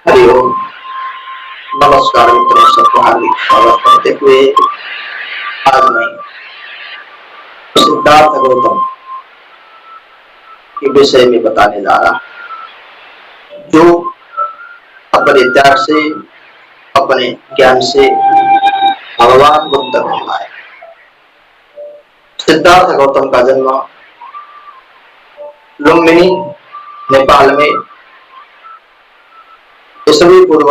हरिओम। नमस्कार मित्रों, सबको हार्दिक स्वागत करते हुए आज मैं सिद्धार्थ गौतम के विषय में बताने जा रहा, जो अपने त्याग से, अपने ज्ञान से भगवान बुद्ध कहलाए। सिद्धार्थ गौतम का जन्म लुम्बिनी, नेपाल में ईस्वी पूर्व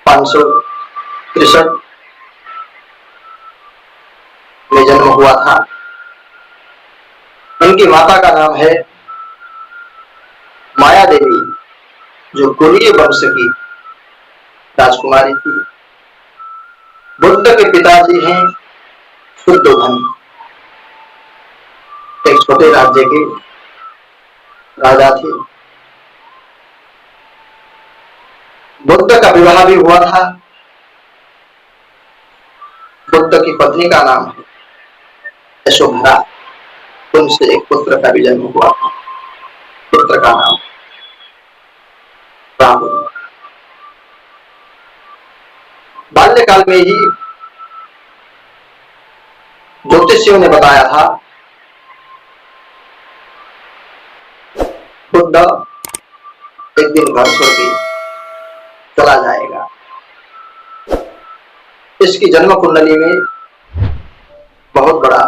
563 में जन्म हुआ था। उनकी माता का नाम है माया देवी, जो कुलीय वंश की राजकुमारी थी। बुद्ध के पिताजी हैं शुद्धोधन, एक छोटे राज्य के राजा थे। बुद्ध का विवाह भी हुआ था। बुद्ध की पत्नी का नाम है यशोधरा, उनसे एक पुत्र का भी जन्म हुआ था। पुत्र का नाम राहुल। बाल्यकाल में ही ज्योतिषियों ने बताया था बुद्ध एक दिन घर छोड़ के चला जाएगा। इसकी जन्म कुंडली में बहुत बड़ा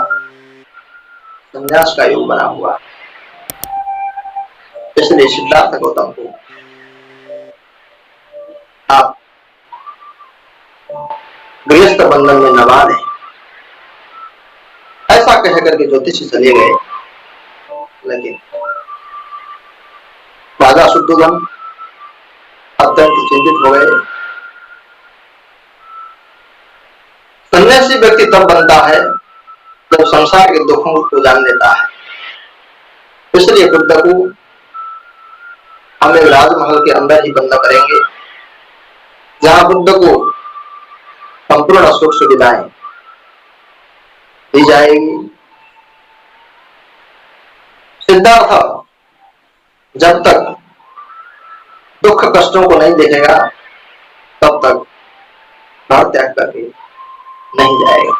संन्यास का योग बना हुआ, इसलिए सिद्धार्थ गौतम को आप गृहस्थ बंधन में न बांधे, ऐसा कहकर के ज्योतिषी चले गए। लेकिन राजा शुद्धोधन अत्यंत चिंतित हो गए। सन्यासी व्यक्ति तब बनता है जब संसार के दुखों को जान लेता है। इसलिए बुद्ध को हमें राजमहल के अंदर ही बंद करेंगे, जहां बुद्ध को संपूर्ण सुख सुविधाएं दी जाएगी। सिद्धार्थ जब तक दुख कष्टों को नहीं देखेगा तब तक घर त्याग करके नहीं जाएगा।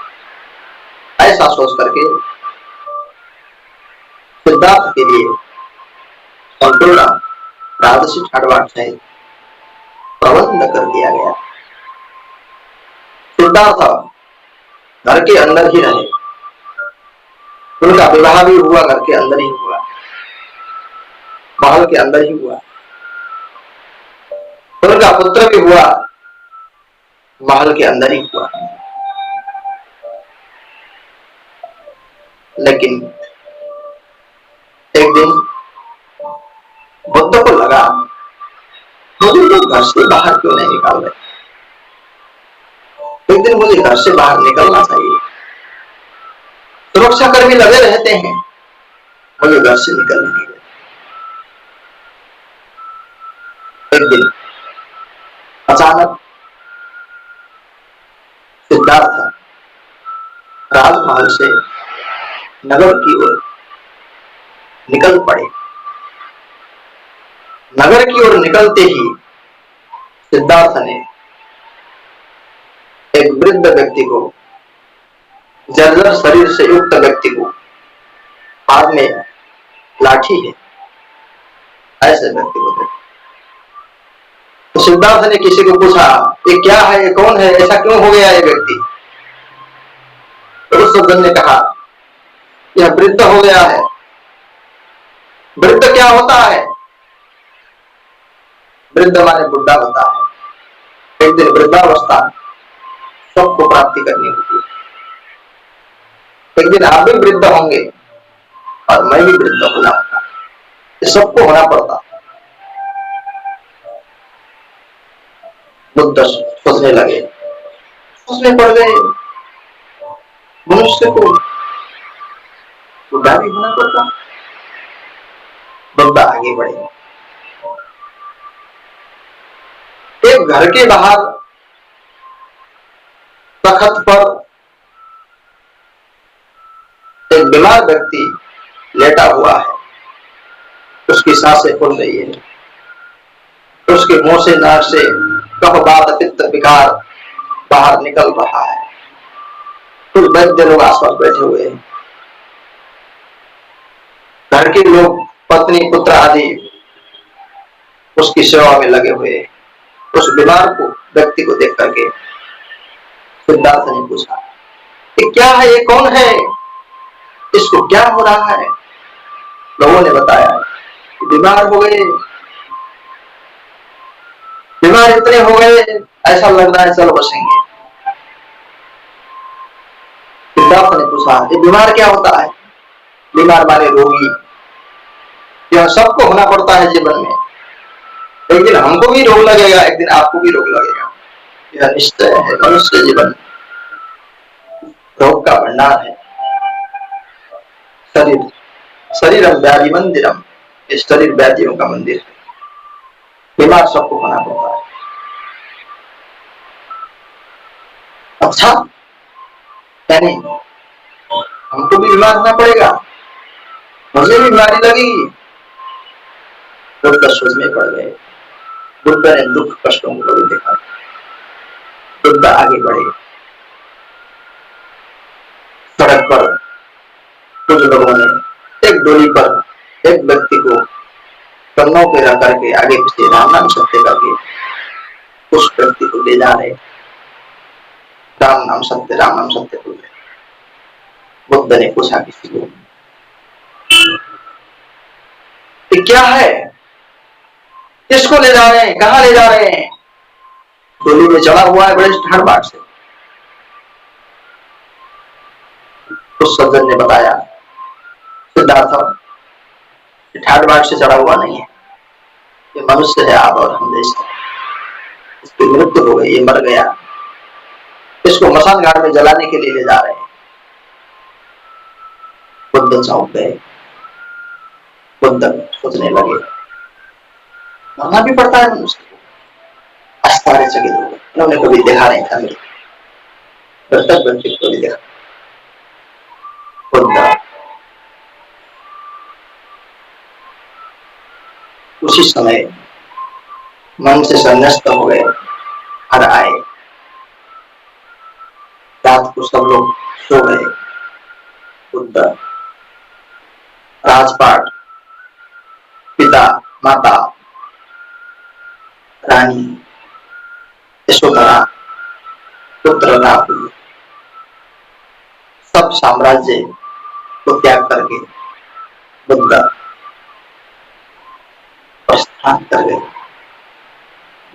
ऐसा सोच करके सिद्धार्थ के लिए संपूर्ण राजसी ठाटबाट से प्रबंध कर दिया गया। सिद्धार्थ घर के अंदर ही रहे। उनका विवाह भी हुआ घर के अंदर ही हुआ, महल के अंदर ही हुआ। उनका पुत्र भी हुआ, महल के अंदर ही हुआ। लेकिन एक दिन बुद्ध को लगा, मुझे लोग घर से बाहर क्यों नहीं निकाल रहे। एक दिन मुझे घर से बाहर निकलना चाहिए। सुरक्षा कर्मी लगे रहते हैं, मुझे घर से निकलने नहीं देते। एक दिन अचानक सिद्धार्थ राजमहल से नगर की ओर निकल पड़े। नगर की ओर निकलते ही सिद्धार्थ ने एक वृद्ध व्यक्ति को, जर्जर शरीर से युक्त व्यक्ति को, हाथ में लाठी है, ऐसे व्यक्ति को देखा। तो सिद्धार्थ ने किसी को पूछा, ये क्या है, ये कौन है, ऐसा क्यों हो गया ये व्यक्ति। तो उस सज्जन ने कहा, यह वृद्ध हो गया है। वृद्ध क्या होता है? वृद्ध माने बुढ़ा होता है। एक दिन वृद्धावस्था सबको प्राप्ति करनी होती है। एक दिन आप भी वृद्ध होंगे और मैं भी वृद्ध होना होगा, ये सबको होना पड़ता। बुद्ध सोचने लगे, सोचने पड़ गए, मनुष्य को बुढ़ा भी होना पड़ता। बुद्ध आगे बढ़े। एक घर के बाहर तख्त पर एक बीमार व्यक्ति लेटा हुआ है, उसकी सांसें फूल रही है। तो उसके मुंह से नाक से कफ वात पित्त विकार बाहर निकल रहा है। कुछ वैद्य लोग आसपास बैठे हुए हैं, घर के लोग पत्नी पुत्र आदि उसकी सेवा में लगे हुए हैं। उस बीमार को व्यक्ति को देख करके सिद्धार्थ ने पूछा कि क्या है, ये कौन है, इसको क्या हो रहा है। लोगों ने बताया कि बीमार हो गए, बीमार इतने हो गए ऐसा लग रहा है चल बसेंगे। सिद्धार्थ ने पूछा ये बीमार क्या होता है। बीमार माने रोगी, यह सबको होना पड़ता है जीवन में। एक दिन हमको भी रोग लगेगा, एक दिन आपको भी रोग लगेगा, यह निश्चय है। मनुष्य जीवन रोग का भंडार है। शरीर शरीरम व्याधि मंदिरम, इस शरीर व्याधियों का मंदिर है। बीमार सबको होना पड़ता है। अच्छा यानी हमको भी बीमार होना पड़ेगा, मुझे भी बीमारी लगेगी। बुद्ध सोच में पड़ गए। बुद्ध ने दुख कष्टों को कभी देखा। बुद्ध आगे बढ़े। सड़क पर कुछ लोगों ने एक डोली पर एक व्यक्ति को कंधों पे रख करके आगे पीछे राम नाम सत्य करके उस व्यक्ति को ले जा रहे। राम नाम सत्य, राम नाम सत्य बोल रहे। बुद्ध ने पूछा किसी को कि क्या है, किसको ले जा रहे हैं, कहाँ ले जा रहे हैं। डोली में चढ़ा हुआ है बड़े ठाड़ बाट से। उस सज्जन ने बताया सिद्धार्थ ठाड़ बाट से चढ़ा हुआ नहीं है, ये मनुष्य है आप और हम जैसे। इसकी मृत्यु हो गई, ये मर गया, इसको मसान घाट में जलाने के लिए ले जा रहे हैं। बुद्ध चौंक गए। बुद्ध सोचने लगे मरना भी पड़ता है मनुष्य को। आश्चर्यचकित हो गए, उन्होंने कभी देखा नहीं था मृतक व्यक्ति को भी देखा। बुद्ध उसी समय मन से संन्यास्त हो गए, घर आए। रात को सब लोग सो गए। बुद्ध राजपाट, पिता माता रानी यशोधरा, पुत्र राहुल, सब साम्राज्य को त्याग करके बुद्ध प्रस्थान कर गए।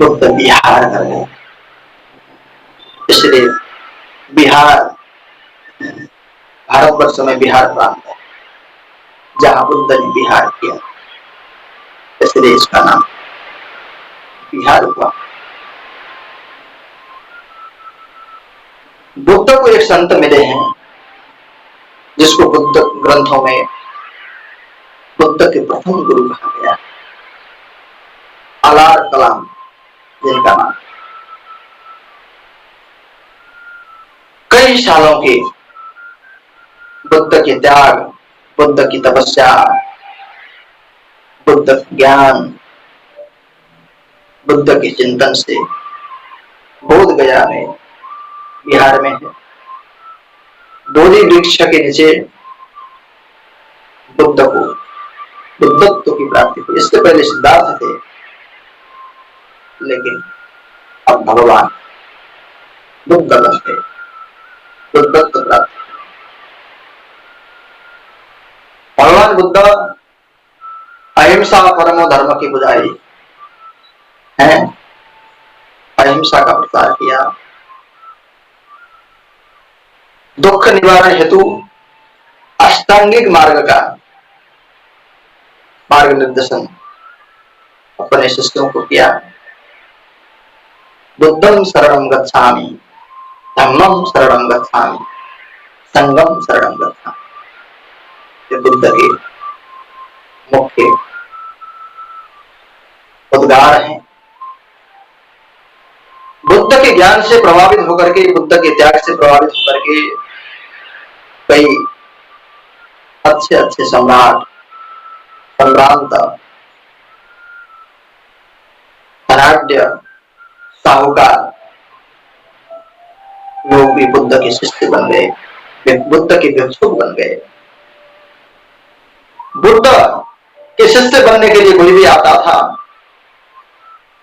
बुद्ध बिहार कर गए। इसलिए बिहार भारतवर्ष में बिहार प्रांत है जहां बुद्ध ने बिहार किया, इसलिए इसका नाम बिहार हुआ। बुद्ध को एक संत मिले हैं जिसको बुद्ध ग्रंथों में बुद्ध के प्रथम गुरु कहा गया, अलार कलाम जिनका नाम। कई सालों के बुद्ध के त्याग, बुद्ध की तपस्या, बुद्ध ज्ञान, बुद्ध के चिंतन से बोध गया में बिहार में है बोधि वृक्ष के नीचे बुद्ध को बुद्धत्व की प्राप्ति हुई। इससे पहले सिद्धार्थ थे, लेकिन अब भगवान बुद्ध बन गए, बुद्धत्व प्राप्त। भगवान बुद्ध अहिंसा परमो धर्म की बुझाई है, अहिंसा का प्रचार किया। दुख निवारण हेतु अष्टांगिक मार्ग का मार्ग निर्देशन अपने शिष्यों को किया। बुद्धं शरणं गच्छामि, धम्मं शरणं गच्छामि, संघं शरणं गच्छामि। ये बुद्ध के मुख्य उद्गार हैं। बुद्ध के ज्ञान से प्रभावित होकर के, बुद्ध के त्याग से प्रभावित होकर के कई अच्छे अच्छे सम्राट, संभ्रांत, धनाढ़ साहूकार लोग भी बुद्ध के शिष्य बन गए, वे बुद्ध के भिक्षुक बन गए। बुद्ध के शिष्य बनने के लिए कोई भी आता था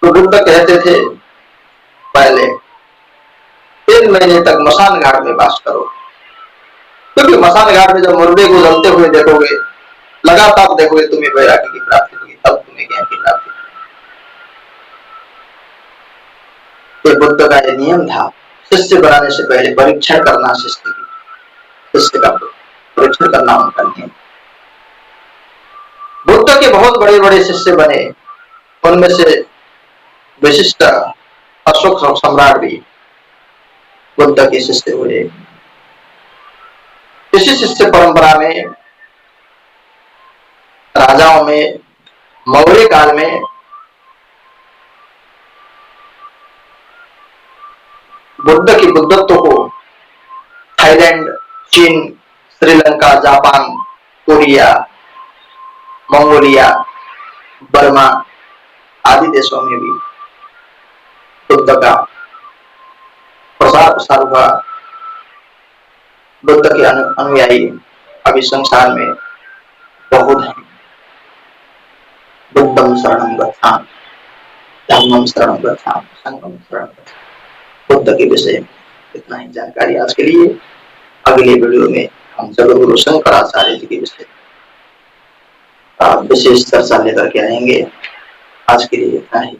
तो बुद्ध कहते थे पहले 3 महीने तक मसान घाट में वास करो, क्योंकि मसान घाट में जब मुर्दे को जलते हुए देखोगे, लगातार देखोगे, तुम्हें वैराग्य की प्राप्ति होगी, तब तुम्हें ज्ञान की प्राप्ति होगी। ये बुद्ध का ये नियम था, शिष्य बनाने से पहले परीक्षण करना, शिष्य का परीक्षण करना उनका नियम। बुद्ध के बहुत बड़े बड़े शिष्य बने, उनमें से विशिष्ट अशोक सम्राट भी बुद्ध के शिष्य हुए। इसी शिष्य परंपरा में राजाओं में मौर्य काल में बुद्ध की बुद्धत्व को थाईलैंड, चीन, Sri Lanka, Japan, Korea, Mongolia, Burma आदि देशों में भी बुद्ध का प्रसार हुआ। बुद्ध के अनुयायी अभी संसार में बहुत हैं। बुद्धं शरणं गच्छामि, धम्मं शरणं गच्छामि, संघं शरणं गच्छामि। बुद्ध के विषय इतना ही जानकारी आज के लिए। अगले वीडियो में हम जगद्गुरु शंकराचार्य जी के विषय विशेष चर्चा लेकर के आएंगे। आज के लिए इतना ही।